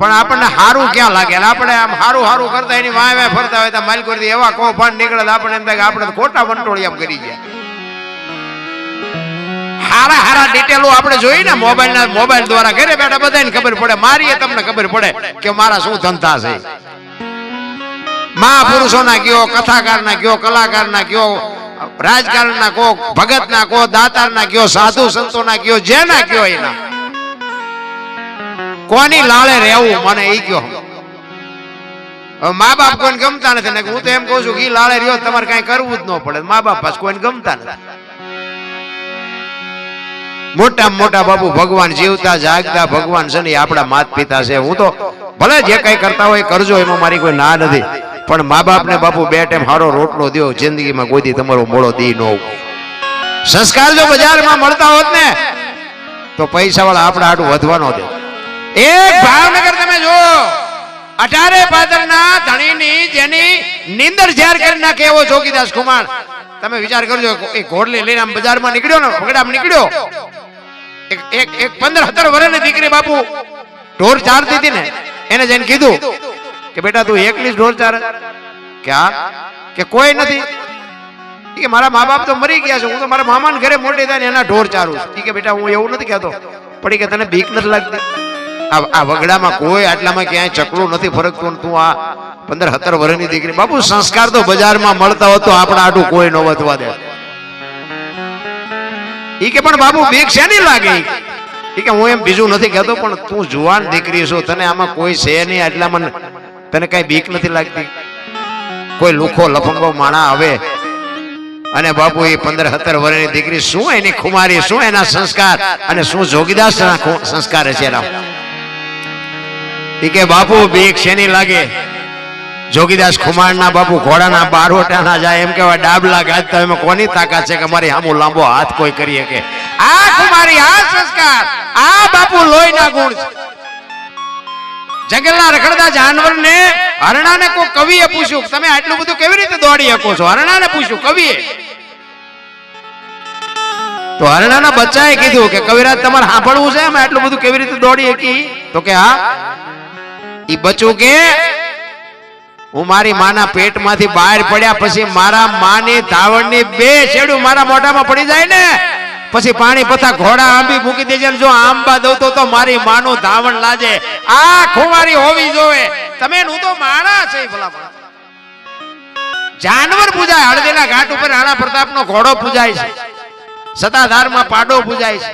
પણ આપણને સારું ક્યાં લાગે? આપણે આમ સારું સારું કરતા એની વાય વાય ફરતા હોય તો માલકોરથી એવા કૌભાંડ નીકળે આપણે એમ થાય કે આપણે ખોટા વંટોળિયા કરી ગયા. હારા હારા ડિટેલો આપણે જોઈ ને મોબાઈલ દ્વારા ઘરે બેઠા બધાને ખબર પડે. મારીએ તમને ખબર પડે કે મારા શું ધંધા છે. મહાપુરુષોના કયો, કથાકારના કયો, કલાકારના કયો, રાજકારણના કો, ભગતના કો, દાતારના કયો, સાધુ સંતોના કયો, જેના કયો એના કોની લાળે રહેવું મને એ કયો. મા બાપ કોઈને ગમતા નથી ને હું તો એમ કહું છું કે લાળે રહ્યો તમારે કઈ કરવું જ ન પડે. મા બાપ પાસ કોઈને ગમતા નથી. મોટા મોટા બાપુ ભગવાન જીવતા જાગતા ભગવાન છે ને આપણા માત પિતા છે. હું તો ભલે જે કઈ કરતા હોય કરજો, એમાં મારી કોઈ ના નથી, પણ મા બાપ ને બાપુ બે ટાઈમ હારો રોટલો દો. જિંદગીમાં કોઈ દી તમારો મોડો દી ન. સંસ્કાર જો બજારમાં મળતા હોત ને તો પૈસા વાળા આપણા આટલું વધવાનો દે. એક ભાવનગર તમે જો 18 પાદરના ધણીની જેની નીંદર ઝેર કરી નાખે એવો જોગીદાસ કુમાર. તમે વિચાર કરજો, એ ઘોડલી લઈને આમ બજારમાં નીકળ્યો ને, વગડામાં નીકળ્યો, એક 15-17 વર્ષની દીકરી બાપુ ઢોર ચારતી હતી ને, એને જઈને કીધું કે બેટા તું એકલી જ ઢોર ચારે? કે કોઈ નથી. કે મારા મા બાપ તો મરી ગયા છે, હું તો મારા મામાના ઘરે મોટી થાય ને એના ઢોર ચારું. કે બેટા હું એવું નથી કહેતો, પણ કે તને બીક નથી લાગતી? આ વગડામાં કોઈ આટલામાં ક્યાંય ચકલું નથી ફરકતું. તું આ 15-17 વર્ષની દીકરી. બાપુ સંસ્કાર તો બજારમાં મળતા હોત તો આપણા આટું કોઈ ન વધવા દે. ઈ કે પણ બાપુ બીક શેની લાગે? ઈ કે હું એમ બીજું નથી કહેતો, પણ તું જુવાન દીકરી છો, તને આમાં કોઈ છે નહીં, આટલામાં તને કઈ બીક નથી લાગતી? કોઈ લુખો લફંગો માણા આવે અને બાપુ એ 15-17 વર્ષની દીકરી, શું એની ખુમારી, શું એના સંસ્કાર અને શું જોગીદાસ સંસ્કાર છે રામ. ઈ કે બાપુ બીક શેની લાગે? જોગીદાસ ખુમારના બાપુ ઘોડાના બારોટા ના જાય, એમ કેવા ડાબલા ગાજતા એમાં કોની તાકાત છે કે મારી સામું લાંબો હાથ કોઈ કરી શકે? આ ખુમારી, આ સંસ્કાર, આ બાપુ લોહીના ગુણ છે. જંગલના રખડતા જાનવરને, હરણાને કોઈ કવિએ પૂછ્યું તમે આટલું બધું કેવી રીતે દોડી શકો છો? હરણાને પૂછ્યું કવિએ, તો હરણાના બચ્ચાએ કીધું કે કવિરાજ તમારે સાંભળવું છે અમે આટલું બધું કેવી રીતે દોડી શકી? તો કે હા. ઈ બચ્ચું કે હું મારી માના પેટમાંથી બહાર પડ્યા પછી મારા માની ધાવણની 2 છેડું મારા મોઢામાં પડી જાય ને, પછી પાણી પથા ઘોડા આંબી મૂકી દેજે, જો આંબા દઉં તો મારી માનું ધાવણ લાજે. આ ખુમારી હોવી જોવે. તમે હું તો માણા છે ભલા. જાનવર પૂજાય, હળદીના ઘાટ ઉપર રાણા પ્રતાપનો ઘોડો પૂજાય છે, સતાધારમાં પાડો પૂજાય છે,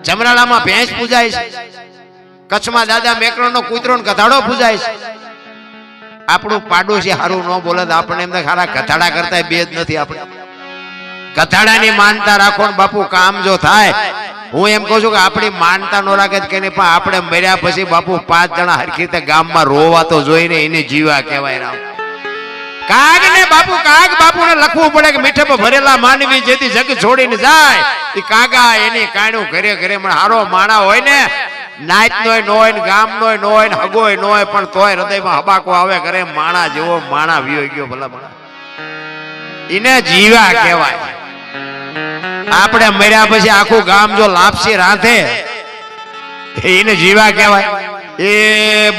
જમરાળામાં ભેંસ પૂજાય છે, કચ્છમાં દાદા મેકરણનો કૂતરો ને ગધાડો પૂજાય છે. આપણું પાડોશી હારું ન બોલે તો આપણે એમ ખારા ગધાડા કરતા બે જ નથી. આપણે ગધાડાની માનતા રાખો ને બાપુ કામ જો થાય. હું એમ કહું છું કે આપણી માનતા નો રાખે કે નહીં, પણ આપણે મર્યા પછી બાપુ 5 જણા હરખી રીતે ગામમાં રોવા તો જોઈને એને જીવા કહેવાય. રામ કાગ ને બાપુ, કાગ બાપુ ને લખવું પડે કે મીઠે ભરેલા માનવી જેથી જગ છોડીને જાય, એ કાગા એની કાણું ઘરે ઘરે મને હારો માણા હોય ને, નાચ નોય ન હોય ને ગામ નોય ન હોય ને હગોય ન હોય, પણ તોય હૃદયમાં હબાકો આવે કરે. માણા જેવો માણા વિયો ગયો ભલા માણા, એને જીવા કહેવાય. આપણે મર્યા પછી આખું ગામ જો લાપસી રાંધે એને જીવા કહેવાય. એ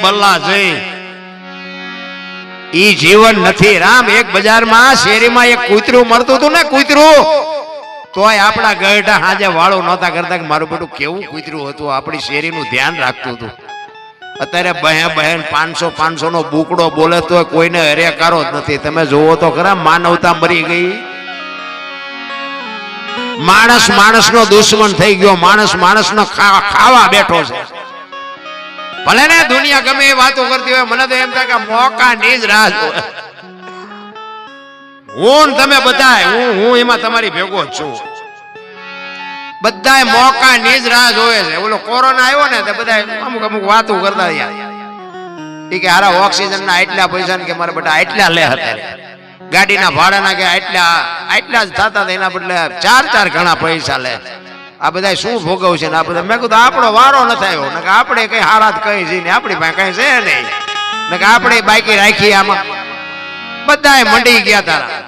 બલ્લા જઈ ઈ જીવન નથી રામ. એક બજારમાં શેરીમાં એક કૂતરું મળતું હતું ને, કૂતરું, તોય આપણા ગઢા હાજે વાળો નહોતા કરતા કે મારું બેટું કેવું કૂતરું હતું, આપણી શેરીનું ધ્યાન રાખતું હતું. અત્યારે બહેન 500 નો બુકડો બોલે તો કોઈને હરેકારો જ નથી. તમે જોવો તો ખરા, માનવતા મરી ગઈ. માણસ માણસનો દુશ્મન થઈ ગયો, માણસ માણસનો ખાવા બેઠો છે. ભલે ને દુનિયા ગમે એ વાતો કરતી હોય, મને તો એમ થાય કે મોકાની જ રાહ જોવે. હું તમે બધાય, હું એમાં તમારી ભેગો જ છું. બધાય મોકાની જ રાહ જોવે છે. ઓલો કોરોના આવ્યો ને તો બધા અમુક વાતો કરતા રહ્યા કે હારા ઓક્સિજન ના એટલા પૈસા ને કે મારા બેટા એટલા લે હતા, ગાડીના ભાડાના કે એટલા જ થતા, એના બદલે 4 ગણા પૈસા લે. આ બધા શું ભોગવશે ને આ બધા? મેં કીધું આપણો વારો નથી આવ્યો ને, આપણે કઈ હારાત કઈ છે ને, આપણી પાસે કઈ છે નહીં ને, આપણે બાકી રાખી. આમાં બધા મંડી ગયા તારા.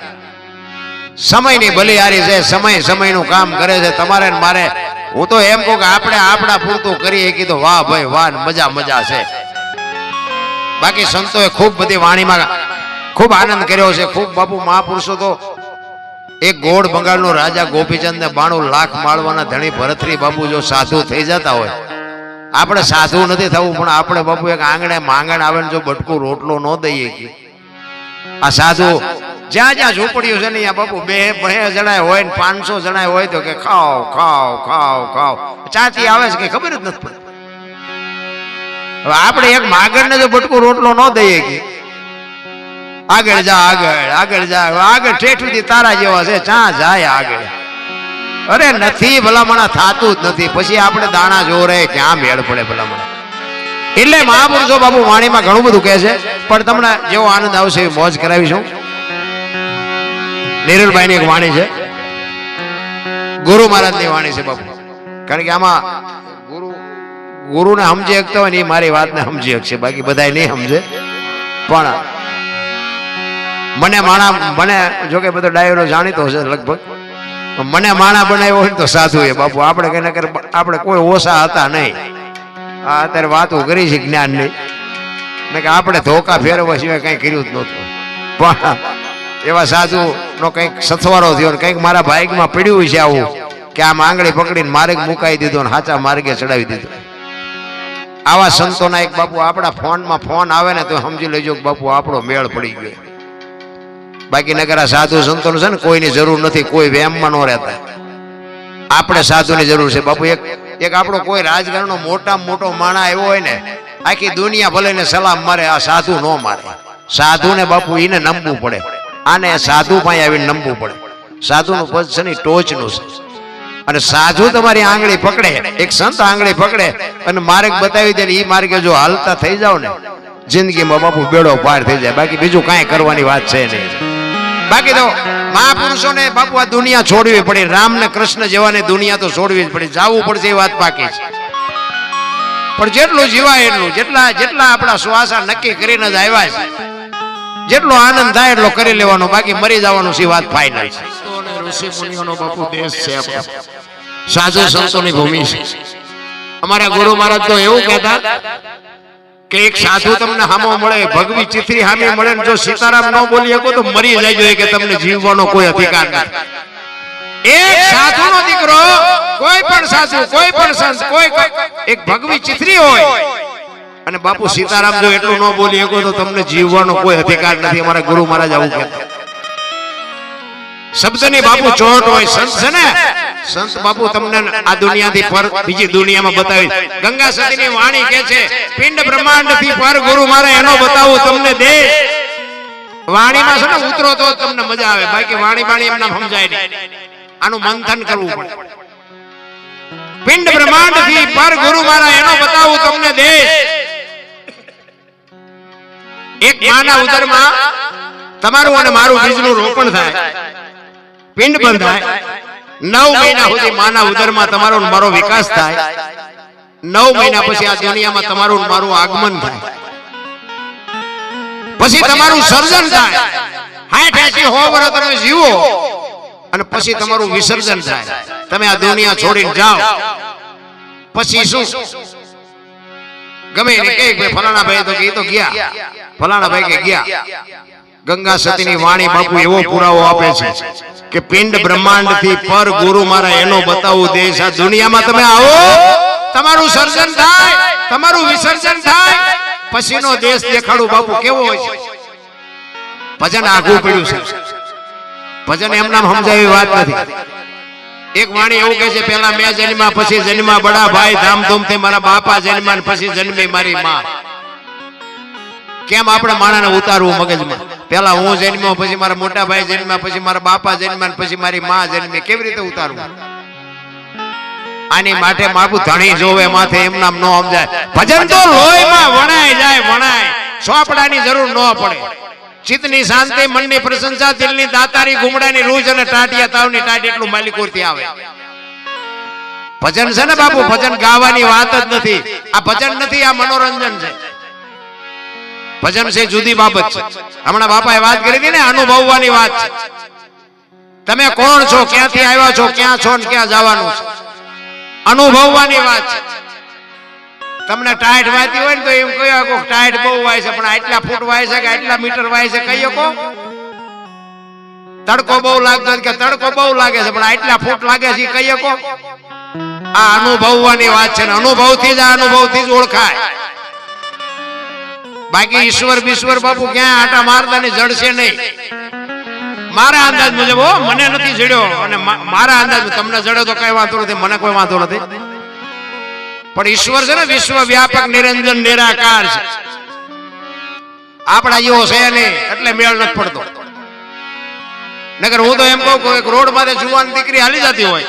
સમયની બલિહારી છે, સમયનું કામ કરે છે. તમારે ને મારે, હું તો એમ કહું કે આપણે આપણા પૂરતું કરીએ કીધું વાહ ભાઈ વાહ, મજા છે. બાકી સંતોએ ખૂબ બધી વાણીમાં ખૂબ આનંદ કર્યો છે. ખૂબ બાપુ મહાપુરુષો તો એક ગોળ બંગાળનો રાજા ગોપીચંદ ને 92 લાખ માળવાના ધણી ભરતરી બાપુ જો સાધુ થઈ જતા હોય, આપણે સાધુ નથી થવું, પણ આપણે બાપુ એક આંગણે માંગણ આવે ને જો બટકું રોટલો ન દઈએ કે આ સાધુ જ્યાં જ્યાં ઝૂંપડીઓ છે ને ત્યાં બાપુ 2 જણા હોય ને 500 જણા હોય તો કે ખાઓ ખાઓ ખાઓ ખાઓ ચાતી આવે છે કે ખબર જ નથી પડતી. હવે આપણે એક માંગણ ને જો બટકું રોટલો ન દઈએ કે આગળ જા આગળ જા આગળ ઠેઠું તારા જેવા છે ચા જાય આગળ. અરે નથી ભલામણા થાતું જ નથી. પછી આપણે દાણા જોરે ક્યાં મેળ પડે ભલામણા. એટલે મહાપુરુષો બાપુ વાણીમાં ઘણું બધું કહે છે, પણ તમને જેવો આનંદ આવશે એવી મોજ કરાવીશું. નિરલભાઈ ની એક વાણી છે, ગુરુ મહારાજ ની વાણી છે બાપુ. કારણ કે આમાં ગુરુને સમજી શકતા હોય ને એ મારી વાતને સમજી શકશે, બાકી બધા નહીં સમજે. પણ મને જોકે બધો ડાયરો જાણીતો હશે લગભગ, મને માણા બનાવ્યો હોય તો સાધુ એ બાપુ. આપણે કોઈ ઓછા હતા નહીં. આ અત્યારે વાતો કરી છે જ્ઞાન ની, કે આપણે ધોકા ફેરવવા સિવાય કઈ કર્યું જ નહોતું. પણ એવા સાધુ નો કઈક સથવારો થયો ને કઈક મારા ભાઈમાં પડ્યું છે આવું કે આ આંગળી પકડીને માર્ગ મુકાઈ દીધો ને સાચા માર્ગે ચડાવી દીધો. આવા સંતોના એક બાપુ આપણા ફોનમાં ફોન આવે ને તો સમજી લેજો કે બાપુ આપણો મેળ પડી ગયો. બાકી નગર આ સાધુ સંતોનું છે ને કોઈની જરૂર નથી, કોઈ વેમમાં ન રહેતા. આપણે સાધુની જરૂર છે બાપુ. એક આપણો કોઈ રાજકારણનો મોટામાં મોટો માણા એવો હોય ને, આખી દુનિયા ભલે ને સલામ મારે, આ સાધુ ન મારે. સાધુને બાપુ એને નમવું પડે, આને સાધુ પાસે આવીને નમવું પડે. સાધુનું પદ છે ને ટોચનું છે. અને સાધુ તમારી આંગળી પકડે, એક સંત આંગળી પકડે અને માર્ગ બતાવી દે, એ માર્ગે જો હાલતા થઈ જાવ ને જિંદગીમાં બાપુ બેડો પાર થઈ જાય. બાકી બીજું કાંઈ કરવાની વાત છે નહીં. બાકી તો મહાપુરુષોને બાપુ આ દુનિયા છોડવી પડી. રામ ને કૃષ્ણ જેવાને દુનિયા તો છોડવી જ પડી, જવું પડશે એ વાત બાકી છે. પણ જેટલું જીવાય એટલું, જેટલા આપણા શ્વાસા નક્કી કરીને જ આવ્યા છે, જેટલો આનંદ થાય એટલો કરી લેવાનો, બાકી મરી જવાનું છે વાત ફાઇનલ છે. ઋષિ મુનિઓનો બાપુ દેશ છે આપણો, સાધુ સંતોની ભૂમિ છે. અમારા ગુરુ મહારાજ તો એવું કહેતા કે એક સાધુ તમને હામો મળે, ભગવી ચિત્રી હામી મળે ને જો સીતારામ ન બોલી શકો તો મરી જાય જોઈએ, કે તમને જીવવાનો કોઈ અધિકાર નથી. એક સાધુનો દીકરો, કોઈ પણ સાધુ, કોઈ પણ સંત, કોઈ એક ભગવી ચિત્રી હોય અને બાપુ સીતારામ જો એટલું ન બોલી શકો તો તમને જીવવાનો કોઈ અધિકાર નથી. અમારા ગુરુ મહારાજ આવું કહેતા. શબ્દની બાપુ ચોટ હોય. સંત છે ને, સંત બાપુ તમને આ દુનિયાથી પર બીજી દુનિયામાં બતાવી. ગંગા સતીની વાણી કહે છે, પિંડ બ્રહ્માંડ થી પર ગુરુ મારે એનો બતાવું તમને દેશ. વાણીમાં છે ને ઉતરો તો તમને મજા આવે, બાકી વાણી એમને સમજાય નહીં. આનું મંથન કરવું પડે. પિંડ બ્રહ્માંડ થી પર ગુરુ મારા એનો બતાવું તમને દેશ. એક માના ઉદરમાં તમારું અને મારું બીજનું રોપણ થાય, પિંડ બંધાય. 9 મહિના સુધી માના ઉદરમાં તમારો મારો વિકાસ થાય. 9 મહિના પછી આ દુનિયામાં તમારું મારું આગમન થાય. પછી તમારું સર્જન થાય. 60-80 વર્ષ તમે જીવો અને પછી તમારું વિસર્જન થાય. તમે આ દુનિયા છોડીને જાઓ પછી શું? ગમે એને કે ફલાણા ભાઈ તો કે ગયા, ફલાણા ભાઈ કે ગયા. ગંગા સતીની વાણી બાપુ એવો પુરાવો આપે છે કે પિંડ બ્રહ્માંડ થી પર ગુરુ મારા એનો બતાવું દેશ. આ દુનિયામાં તમે આવો, તમારું સર્જન થાય, તમારું વિસર્જન થાય, પછીનો દેશ દેખાડું બાપુ કેવો હોય છે. ભજન આઘું પડ્યું છે. ભજન એમ નામ સમજાવી વાત નથી. એક વાણી એવું કહે છે, પેલા મેં જન્મા પછી જન્મા બડા ભાઈ, ધામધૂમથી મારા બાપા જન્મા પછી જન્મી મારી માં. કેમ આપણે માણાને ઉતારવું મગજમાં? પેલા હું જન્મ્યો, પછી મારા મોટા ભાઈ જન્મ્યા, પછી મારા બાપા જન્મ્યા, પછી મારી માં જન્મી. કેવી રીતે ઉતારવું? આની માટે બાપુ ધણી જોવે માથે, એમ નામ ન સમજાય. ભજન તો લોહીમાં વણાય જાય, વણાય. સોપડાની જરૂર ન પડે. ચિત્તની શાંતિ, મનની પ્રશંસા, દિલની દાતારી, ગુમડાની રૂજ અને ટાટિયા તાવની ટાટ એટલું માલિકોરથી આવે. ભજન છે ને બાપુ, ભજન ગાવાની વાત જ નથી. આ ભજન નથી, આ મનોરંજન છે. ભજન છે જુદી બાબત છે. હમણાં બાપાએ વાત કરી હતી ને, અનુભવવાની વાત છે. તમે કોણ છો, ક્યાંથી આવ્યા છો, ક્યાં છો ને ક્યાં જવાનું છે, અનુભવવાની વાત છે. તમને ટાઈટ વાતી હોય ને તો એમ કહ્યું કે ટાઈટ બહુ વાય છે, પણ આટલા ફૂટ વાય છે કે આટલા મીટર વાય છે કહી શકો? તડકો બહુ લાગતો કે તડકો બહુ લાગે છે, પણ આટલા ફૂટ લાગે છે કહી શકો? આ અનુભવવાની વાત છે ને, અનુભવથી જ આ અનુભવથી જ ઓળખાય. બાકી ઈશ્વર બીશ્વર બાપુ ક્યાં આટા મારતા ને જડશે નહીં. મારા અંદાજ મુજબ મને નથી જડ્યો, અને મારા અંદાજ તમને જડ્યો તો કઈ વાંધો નથી, મને કોઈ વાંધો નથી. પણ ઈશ્વર છે ને વિશ્વ વ્યાપક નિરંજન નિરાકાર છે. આપણા જેવો છે નહીં એટલે મેળ નથી પડતો. નગર હું તો એમ કહું કે એક રોડ માથે જુવાન દીકરી હાલી જતી હોય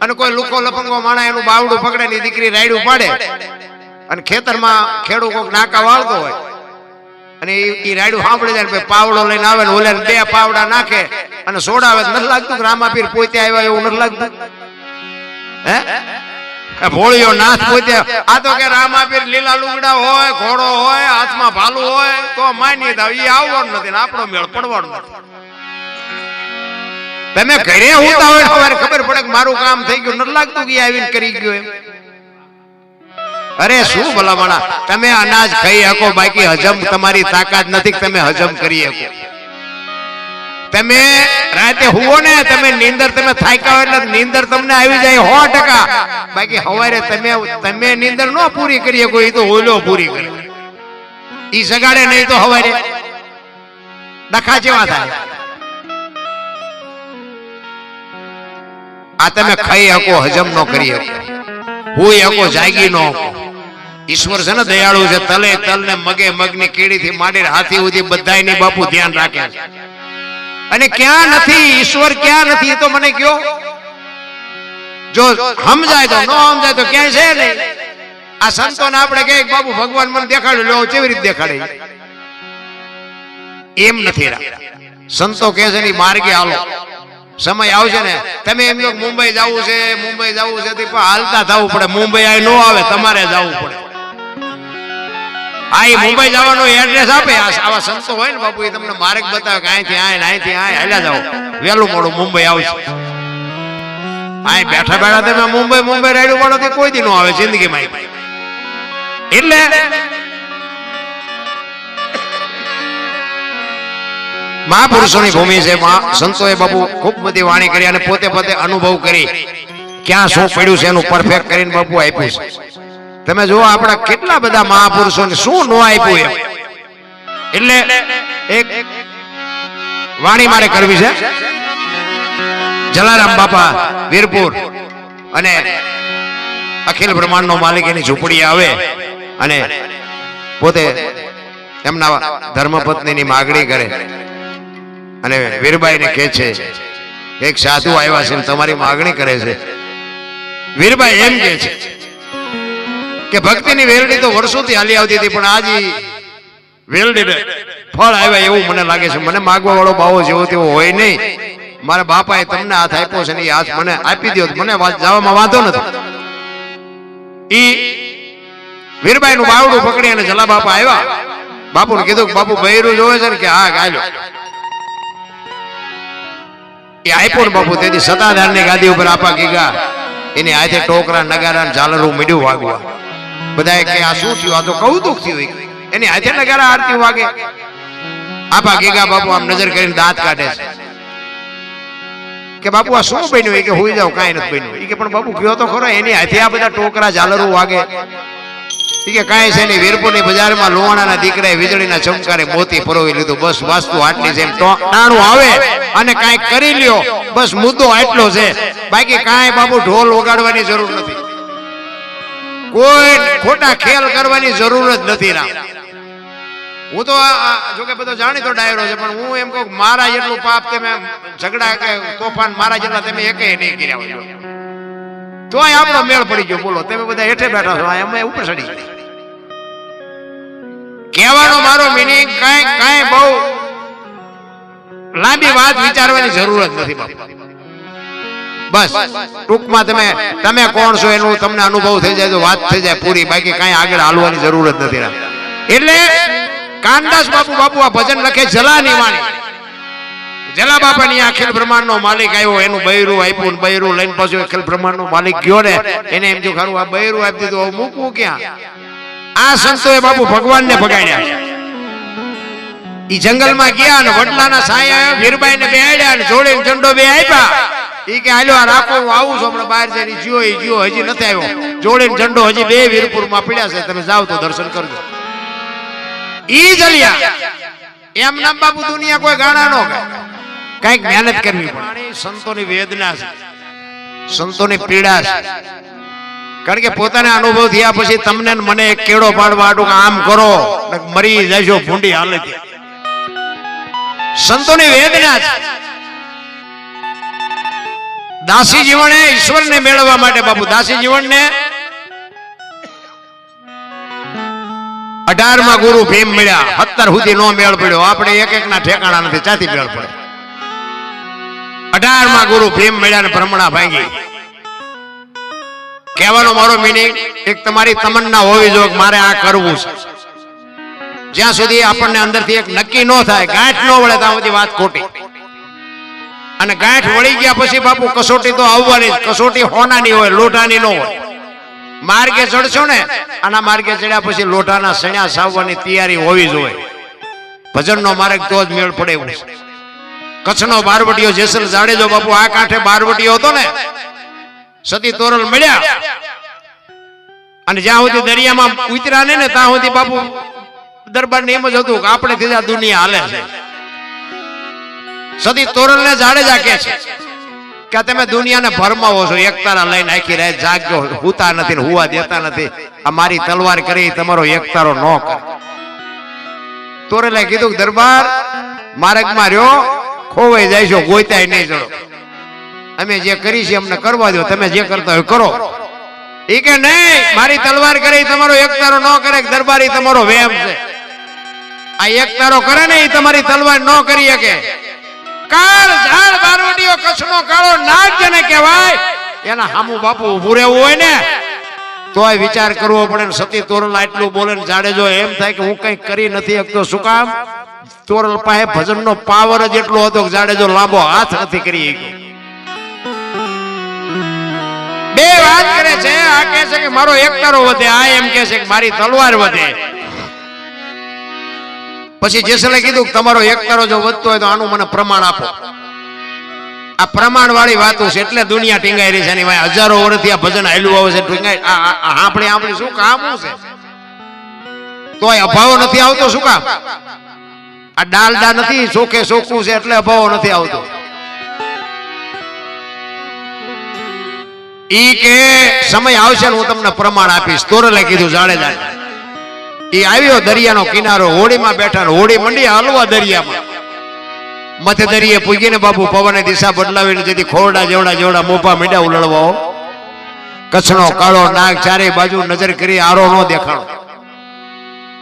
અને કોઈ લુખો લપંગો માણા એનું બાવડું પકડે ની દીકરી રાયડું પાડે અને ખેતરમાં ખેડૂત કોક નાકા વાળતો હોય અને એ રાયડું સાંભળી જાય પાવડો લઈને આવે ને ઓલે બે પાવડા નાખે અને સોડાવે. નથી લાગતું કે રામાપીર પોતે આવ્યા એવું નથી લાગતું? હે ભોળિયો નાથ પોતે. આ તો કે રામાપીર લીલા લુગડા હોય, ઘોડો હોય, હાથમાં ભાલું હોય તો માની દાવ. એ આવવાનું નથી ને આપણો મેળ પડવાનો નથી. તમે ઘરે હોતા હોય સવારે ખબર પડે કે મારું કામ થઈ ગયું, નથી લાગતું કે આવીને કરી ગયો એમ? અરે શું ભલામણા, તમે અનાજ ખાઈ શકો, બાકી હજમ તમારી તાકાત નથી કે તમે હજમ કરી શકો. તમે રાતે હુવો ને, તમે નીંદર તમે થાક્યા હોય એટલે નીંદર તમને આવી જાય 100%. બાકી સવારે તમે નીંદર ન પૂરી કરી શકો, એ તો ઓલો પૂરી કરે. ઈ સગાડે નહીં તો સવારે ડખા જેવા થાય. આ તમે ખાઈ શકો, હજમ ન કરી શકો, હુઈ શકો, જાગી ન શકો. ઈશ્વર છે ને દયાળુ છે. તલે તલ ને મગે મગની કીડી થી માંડીને હાથી સુધી બધાયની બાપુ ધ્યાન રાખે છે. અને ક્યાં નથી ઈશ્વર, ક્યાં નથી એ તો મને કયો. જો સમજાય તો, ન સમજાય તો ક્યાંય છે નહીં. આ સંતોને આપણે કહે બાપુ ભગવાન મને દેખાડ્યું, લો કેવી રીતે દેખાડે? એમ નથી. સંતો કહે છે ને માર્ગે હાલો, સમય આવશે ને. તમે એમ કહો મુંબઈ જવું છે, મુંબઈ જવું છે, હાલતા થવું પડે. મુંબઈ આ નો આવે, તમારે જવું પડે. આ મુંબઈ જવાનો એડ્રેસ આપે. આવા સંતો હોય ને બાપુ, એ તમને માર્ગ બતાવે કે અહીંથી અહીંથી હાલ્યા જાઓ, વહેલું મોડું મુંબઈ આવશે. અહીં બેઠા બેઠા તમે મુંબઈ રાયડું વાળો કોઈ દી નો આવે જિંદગીમાં. એટલે મહાપુરુષોની ભૂમિ છે. સંતોએ બાપુ ખૂબ બધી વાણી કરી અને પોતે પોતે અનુભવ કરી ક્યાં શું પડ્યું છે એનું પરફેક્ટ કરીને બાપુ આપ્યું છે. તમે જુઓ આપણા કેટલા બધા મહાપુરુષોને શું ન આપ્યું એમ. એટલે એક વાણી મારે કરવી છે. જલારામ બાપા વીરપુર અને અખિલ બ્રહ્માંડ નો માલિક એની ઝૂંપડી આવે અને પોતે એમના ધર્મપત્નીની માગણી કરે અને વીરબાઈને કહે છે એક સાધુ આવ્યા છે તમારી માગણી કરે છે. વીરબાઈ એમ કહે છે કે ભક્તિની વેલડી તો વર્ષોથી હાલી આવતી હતી, પણ આજે વેલડી ફળ આવ્યા એવું મને લાગે છે. મને માગવા વાળો બાવો જેવો તેવો હોય નહીં. મારા બાપાએ તમને હાથ આપ્યો છે ને એ હાથ મને આપી દો, મને જવામાં વાંધો નથી. ઈ વીરબાઈ નું બાવડું પકડી અને જલા બાપા આવ્યા. બાપુને કીધું કે બાપુ બૈરું જોવે છે ને કે હા ગાયો. એ આપ્યો ને બાપુ. તેથી સતાધાર ની ગાદી ઉપર આપા ગીગા એની હાથે ટોકરા નગારા ઝાલરું મીડ્યું વાગવા. બધા કે આ શું થયું? આ તો કૌતુક થયું. એની હાથે નગારા આરતી વાગે. આપા ગીગા બાપુ આમ નજર કરીને દાંત કાઢે છે કે બાપુ આ શું બન્યું? એ કે હોઈ જાવ, કાંઈ નથી બન્યું. એ કે પણ બાપુ કયો તો ખરો, એની હાથે આ બધા ટોકરા ઝાલરું વાગે. એ કે કાંઈ છે નહીં. વીરપુરની બજારમાં લોહાણાના દીકરાએ વીજળીના ચમકારે મોતી પરોવી લીધું. બસ વાસ્તુ આટલી છે. ટાણું આવે અને કાંઈક કરી લ્યો, બસ મુદ્દો આટલો છે. બાકી કાંઈ બાપુ ઢોલ વગાડવાની જરૂર નથી, કોઈ ખોટા ખેલ કરવાની જરૂર જ નથી. રામ હું તો જોકે બધો જાણીતો ડાયરો છે, પણ હું એમ કહું મારા જેટલું પાપ તમે ઝઘડા કે તોફાન મારા જેટલા તમે એકે નહીં કર્યા હોય તો આપણો મેળ પડી ગયો. બોલો તમે બધા હેઠે બેઠા છો, અમે ઉપર ચડી ગયા. કહેવાનો મારો મિનિંગ કાંઈ બહુ લાંબી વાત વિચારવાની જરૂર જ નથી બાપુ. બસ ટૂંકમાં તમે કોણ છો એનું તમને અનુભવ થઈ જાય તો વાત થઈ જાય પૂરી. બાકી કાંઈ આગળ હાલવાની જરૂર જ નથી. એટલે કાનદાસ બાપુ આ ભજન લખે જલાની વાણી. જલા બાપાની અખિલ બ્રહ્માંડનો માલિક આવ્યો, એનું બૈરું આપ્યું, બૈરું લઈને પાછું અખિલ બ્રહ્માંડનો માલિક ગયો ને એને એમ જો ખરું આ બૈરું આપી દીધું, હવે મૂકવું ક્યાં? આ સંતોએ બાપુ ભગવાનને ભગાડ્યા છે. ઈ જંગલમાં ગયા ને વડલાના સાયા વીરબાઈને બેહાડ્યા ને જોડે ઝંડો બે આપ્યા. ઈ કે હાલો આ રાખો, હું આવું છું હમણાં બહાર જઈને. જીઓ ઈ જીઓ હજી નથી આવ્યો. જોડે ઝંડો હજી બે વીરપુરમાં પડ્યા છે, તમે જાઓ તો દર્શન કરજો. ઈ જલ્યા એમ નામ બાપુ દુનિયા કોઈ ગાણા નો કઈક મહેનત કરવી પડે. સંતોની વેદના છે, સંતોની પીડા છે. કારણ કે પોતાના અનુભવ થયા પછી તમને મને એક કેળો પાડવા આટું આમ કરો મરી જશો ભૂંડી હાલત. સંતોની વેદના છે. દાસી જીવને ઈશ્વરને મેળવવા માટે બાપુ દાસી જીવનને 18માં ગુરુ ભીમ મળ્યા, 17 સુધી નો મેળ પડ્યો. આપણે એક એક ના ઠેકાણા નથી, ચાથી મેળ પડે. 18માં ગુરુ ભીમ મળ્યા ને બ્રહ્મણા ભાંગી. કહેવાનો મારો મીનિંગ એક તમારી તમન્ના હોવી જોઈએ મારે આ કરવું છે. જ્યાં સુધી આપણને અંદરથી એક નક્કી ન થાય, ગાંઠ ન વળે ત્યાં સુધી વાત ખોટી. અને ગાંઠ વળી ગયા પછી બાપુ કસોટી તો આવવાની જ. કસોટી હોનાની હોય, લોટાની ન હોય. માર્ગે ચડશો ને આના માર્ગે ચડ્યા પછી લોટાના સણ્યા સાવવાની તૈયારી હોવી જોઈએ. ભજનનો માર્ગ તો જ મેળ પડે એવું છે. કચ્છનો બારવટીયો જેસલ જાડેજો બાપુ આ કાંઠે બારવટીયો હતો ને, સતી તોરલ મળ્યા અને જ્યાં સુધી દરિયામાં ઉતર્યા ને ત્યાં સુધી બાપુ દરબાર ને એમ જ હતું કે આપણે થી દુનિયા હાલે છે. સતી તોરલ ને જાડેજા કે છે કે તમે દુનિયાને ભરમાવો છો, એક તારા લઈને આખી રાત જાગજો, હુતા નથી ને હુવા દેતા નથી. આ મારી તલવાર કરી તમારો એક તારો ન કરે. તોરલે કીધું દરબાર માર્ગમાં રહ્યો, ખોવાઈ જાય છો, ગોતાય નહીં ચડો. અમે જે કરી છે અમને કરવા દો, તમે જે કરતા હોય કરો. એ કે નહીં, મારી તલવાર કરી તમારો એક તારો ન કરે. દરબારી તમારો વેમ છે. આ એક તારો કરે ને એ તમારી તલવાર ન કરી શકે. કાળ ઝાડ બારવટીયો કચ્છનો કાળો નાગ જેને કહેવાય એના હામુ બાપુ ઊભું રહેવું હોય ને તોય વિચાર કરવો પડે. સતી તોરલ આટલું બોલે ને જાડેજો એમ થાય કે હું કઈ કરી નથી શકતો. શું કામ? તોરલ પાસે ભજનનો પાવર જ એટલો હતો કે જાડેજો લાંબો હાથ નથી કરી શક્યો. બે વાત કરે છે, આ કહે છે કે મારો એક તારો વધે, આ એમ કહે છે કે મારી તલવાર વધે. પછી જેસલે કીધું કે તમારો એક તારો જો વધતો હોય તો આનું મને પ્રમાણ આપો. આ પ્રમાણ વાળી વાતો છે એટલે દુનિયા ટીંગાઈ રહી છે. એની ભાઈ હજારો વર્ષથી આ ભજન હાલ્યું આવે છે. ટીંગાઈ આપણે શું કામ છે? તોય અભાવ નથી આવતો. શું કામ? આ ડાલડા નથી, ચોખે ચોખ્ખું છે એટલે અભાવ નથી આવતો. ઈ કે સમય આવશે ને હું તમને પ્રમાણ આપીશ. તોરલે કીધું જાડેજા. ઈ આવ્યો દરિયાનો કિનારો, હોડીમાં બેઠા ને હોડી મંડી હલવા દરિયામાં. મધ્ય દરિયે પૂગીને બાપુ પવને દિશા બદલાવીને જેથી ખોરડા જેવડા જેવડા મોપા મીડા ઉલળવાઓ. કચ્છનો કાળો નાગ ચારે બાજુ નજર કરી આરો નો દેખાણો.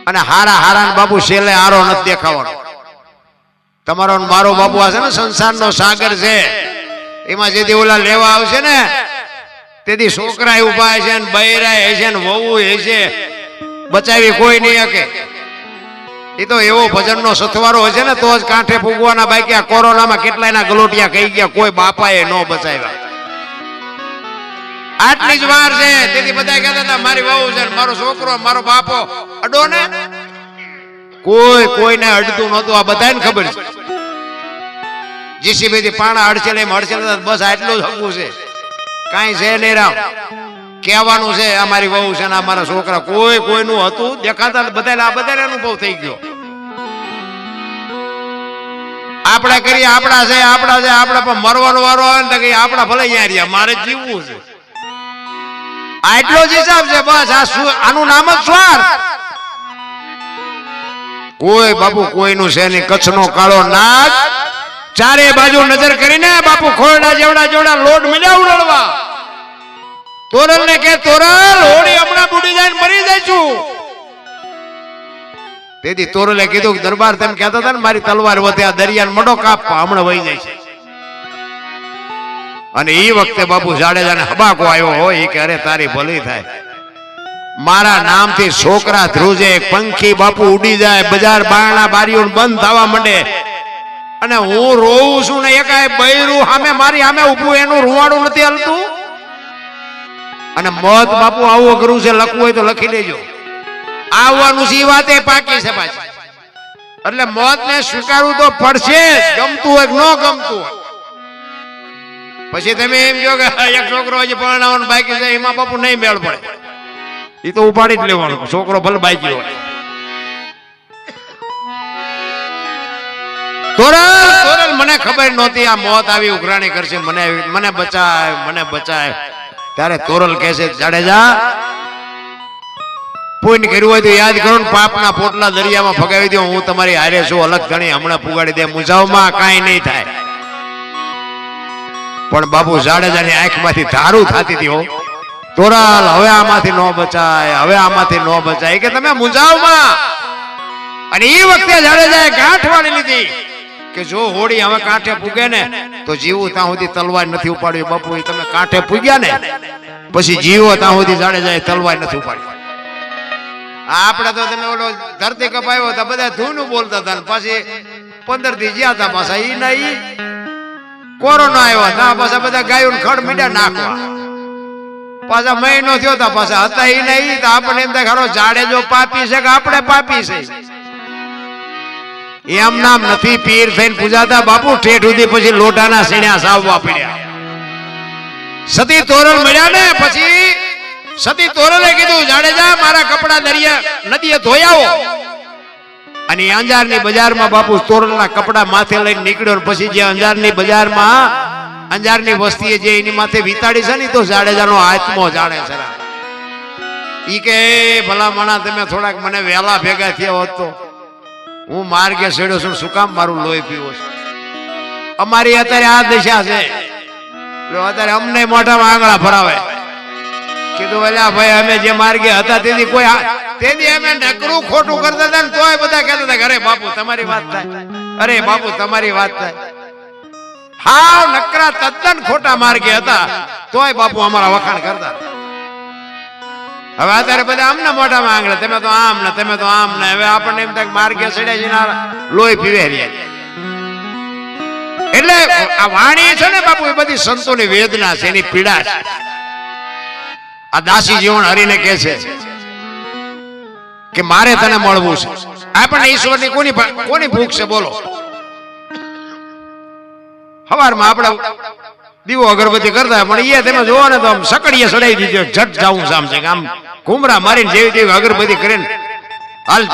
અને હારા હારા બાપુ શેલે આરો નથી દેખાવાનો. તમારો મારો બાપુ આ છે ને સંસારનો સાગર છે, એમાં જેથી ઓલા લેવા આવશે ને તેથી છોકરા ઉભા છે ને બૈરા છે ને વહુ છે, બચાવી કોઈ નહીં શકે. એ તો એવો ભજનનો સથવારો હશે ને તો જ કાંઠે ફૂગવાના. બાકી આ કોરોનામાં કેટલાયના ગલોટિયા કહી ગયા, કોઈ બાપાએ ન બચાવ્યા. આટલી જ વાર છે તેથી બધા કહેતા હતા મારી વહુ છે મારો છોકરો મારો બાપો અડો ને. કોઈને અડતું નહોતું. આ બધાને ખબર છે. જીસીબી થી પાણા અડચેલે બસ આટલું જ હકવું છે, કાંઈ છે નહીં. રામ કહેવાનું છે અમારી વહુ છે ને અમારા છોકરા. કોઈનું હતું દેખાતા બધા અનુભવ થઈ ગયો. આપણે કરીએ આપણા છે આપણા પણ મરવાનો વારો આવે ને તો કઈ આપણા ભલે અહીંયા રહ્યા, મારે જીવવું છે. આટલો જ હિસાબ છે બસ. આનું નામ જ સ્વાર્થ. કોઈ બાપુ કોઈનું છે નહીં. કચ્છનો કાળો નાગ ચારે બાજુ નજર કરીને બાપુ ખોરડા જેવડા લોટ મળ્યા ઉડવા. તોરલ ને કે તોરલ હોડી હમણાં બુડી જાય મરી જઈશું. તેથી તોરલે કીધું કે દરબાર તેમ કહેતા હતા ને મારી તલવાર વધે, આ દરિયાને મડો કાપવા હમણાં વહી જાય છે. અને એ વખતે બાપુ જાડેજાને હબાકો આવ્યો હોય કે અરે તારી ભલી થાય, મારા નામથી છોકરા ધ્રુજે, પંખી બાપુ ઉડી જાય, બજાર બારણા બારીઓ બંધ થવા માંડે. અને હું રોઉં છું ને એકાય બૈરું સામે મારી સામે ઊભું એનું રૂવાડું નથી હલતું. અને મોત બાપુ આવું અઘરું છે, લખવું હોય તો લખી લેજો. આવવાનું છે એ વાતે પાકી છે પાછી. એટલે મોત ને સ્વીકારવું તો પડશે, ગમતું હોય ન ગમતું હોય. પછી તમે એમ કહો કે એક છોકરો હજી પરણાવવાનું બાકી છે, એમાં બાપુ નહીં મેળ પડે, એ તો ઉપાડી જ લેવાનો, છોકરો ભલે બાકી હોય. તોરલ મને ખબર નહોતી આ મોત આવી ઉઘરાણી કરશે, મને બચાય. ત્યારે તોરલ કહે છે, જાડેજા પુણ્ય કર્યું હોય તો યાદ કરો ને, પાપના પોટલા દરિયામાં ફગાવી દો, હું તમારી હારે છું, અલગ ધણી હમણાં પુગાડી દે, મુજાવમાં કાંઈ નહીં થાય. પણ બાપુ જાડેજાની આંખમાંથી ધારું થતી હતી, હો તોરલ હવે આમાંથી ન બચાય, કે તમે મુંજાવમાં. અને એ વખતે જાડેજાએ ગાંઠ વાળી લીધી કે જો હોડી હવે કાંઠે પૂગે ને તો જીવું ત્યાં સુધી તલવાર નથી ઉપાડવી. બાપુ એ તમે કાંઠે પૂગ્યા ને પછી જીવો ત્યાં સુધી જાડેજાએ તલવાર નથી ઉપાડવી. આપણે તો તમે ઓલો ધરતી કપાયો તો બધા ધૂનું બોલતા હતા, પછી 15 દી જ્યાં હતા, પાછા ઈ ના ઈ કોરોના આવ્યો હતા, પાછા બધા ગાયો ખડ મીડા નાખવા, પાછા મહિનો થયો હતા, પાછા હતા ઈ ના ઈ. તો આપણે એમ થાય ખરો જાડેજો પાપી છે કે આપણે પાપી છે? એમ નામ નથી પીર થઈને પૂજાતા બાપુ, ઠેઠ સુધી પછી લોટાના સીણ્યા સાવવા પડ્યા. સતી તોરલ મળ્યા ને પછી સતી તોરલે કીધું, જાડેજા મારા કપડા દરિયા નદીએ ધોઈ આવો. અને અંજારની બજારમાં બાપુ તોરલના કપડા માથે લઈને નીકળ્યો. પછી જે અંજારની બજારમાં અંજારની વસ્તીએ જે એની માથે વિતાડી છે ને, તો જાડેજાનો આત્મો જાણે છે. ઈ કે ભલા મણા તમે થોડાક મને વહેલા ભેગા થયા હોત તો હું માર્ગે છેડ્યો છું, શું કામ મારું લોહી પીવો છું? અમારી અત્યારે આ દિશા છે, અત્યારે અમને મોઢામાં આંગળા ભરાવે. કીધું અલ્યા ભાઈ, અમે જે માર્ગે હતા તેથી અમે નકરું ખોટું કરતા હતા ને તોય બધા કહેતા હતા, અરે બાપુ તમારી વાત થાય, અરે બાપુ તમારી વાત થાય. હાવ નકરા તદ્દન ખોટા માર્ગે હતા તોય બાપુ અમારા વખાણ કરતા. હવે અત્યારે બધા અમને મોઢામાં આંગળે, તમે તો આમ ને તમે તો આમ ને. હવે આપણને એમ થાય માર્ગે ચડ્યા છે, લોહી પીવે રહ્યા. એટલે આ વાણી છે ને બાપુ, એ બધી સંતોની વેદના છે, એની પીડા છે. આ દાસી જીવન હરીને કહે છે કે મારે તને મળવું છે. આપણને ઈશ્વરની કોની ભૂખ છે બોલો? સવારમાં આપણે દીવો અગરબત્તી કરતા, પણ એ તમે જોવો ને તો આમ સકડીએ ચડાવી દીધો, ઝટ જાવું સામ છે, આમ ઘુમરા મારીને જેવી તેવી અગરબત્તી કરીને હાલ.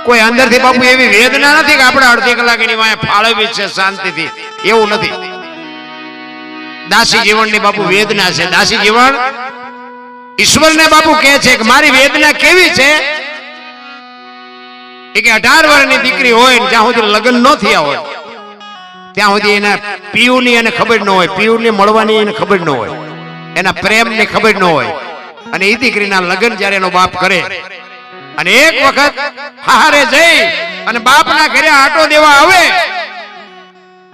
કોઈ અંદરથી બાપુ એવી વેદના નથી કે આપણે અડધી કલાક એની વાંહે ફાળવી છે શાંતિથી, એવું નથી. દાસી જીવનની બાપુ વેદના છે. દાસી જીવન ઈશ્વરને બાપુ કહે છે કે મારી વેદના કેવી છે, કે 18 વર્ષની દીકરી હોય જ્યાં સુધી લગ્ન ન થયા હોય ત્યાં સુધી એના પીયુની એને ખબર ન હોય, પીયુને મળવાની એને ખબર ન હોય, એના પ્રેમની ખબર ન હોય. અને એ દીકરીના લગ્ન જ્યારે એનો બાપ કરે અને એક વખત હારે જઈ અને બાપના ઘરે આટો દેવા આવે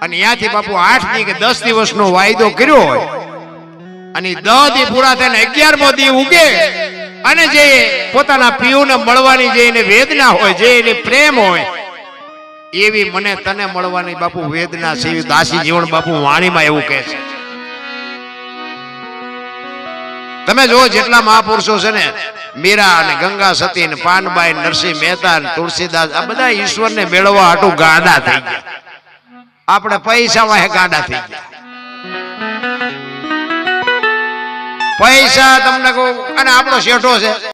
અને ત્યાંથી બાપુ 8 દી કે 10 દિવસનો વાયદો કર્યો હોય અને 10 દી પૂરા થઈને 11મો દી ઉગે અને જે પોતાના પિયુને મળવાની જે એને વેદના હોય, જે એને પ્રેમ હોય, એવી મને તને મળવાની બાપુ વેદના છે. એવી દાસી જીવન બાપુ વાણીમાં એવું કહે છે. તમે જો જેટલા મહાપુરુષો છે ને, મીરા અને ગંગા સતી ને પાનબાઈ, નરસિંહ મહેતા ને તુલસીદાસ, આ બધા ઈશ્વરને મેળવવા હાટું ગાંડા થઈ ગયા. આપણે પૈસા વાહે ગાંડા થઈ ગયા. પૈસા તમને કહું, અને આપણો શેઠો છે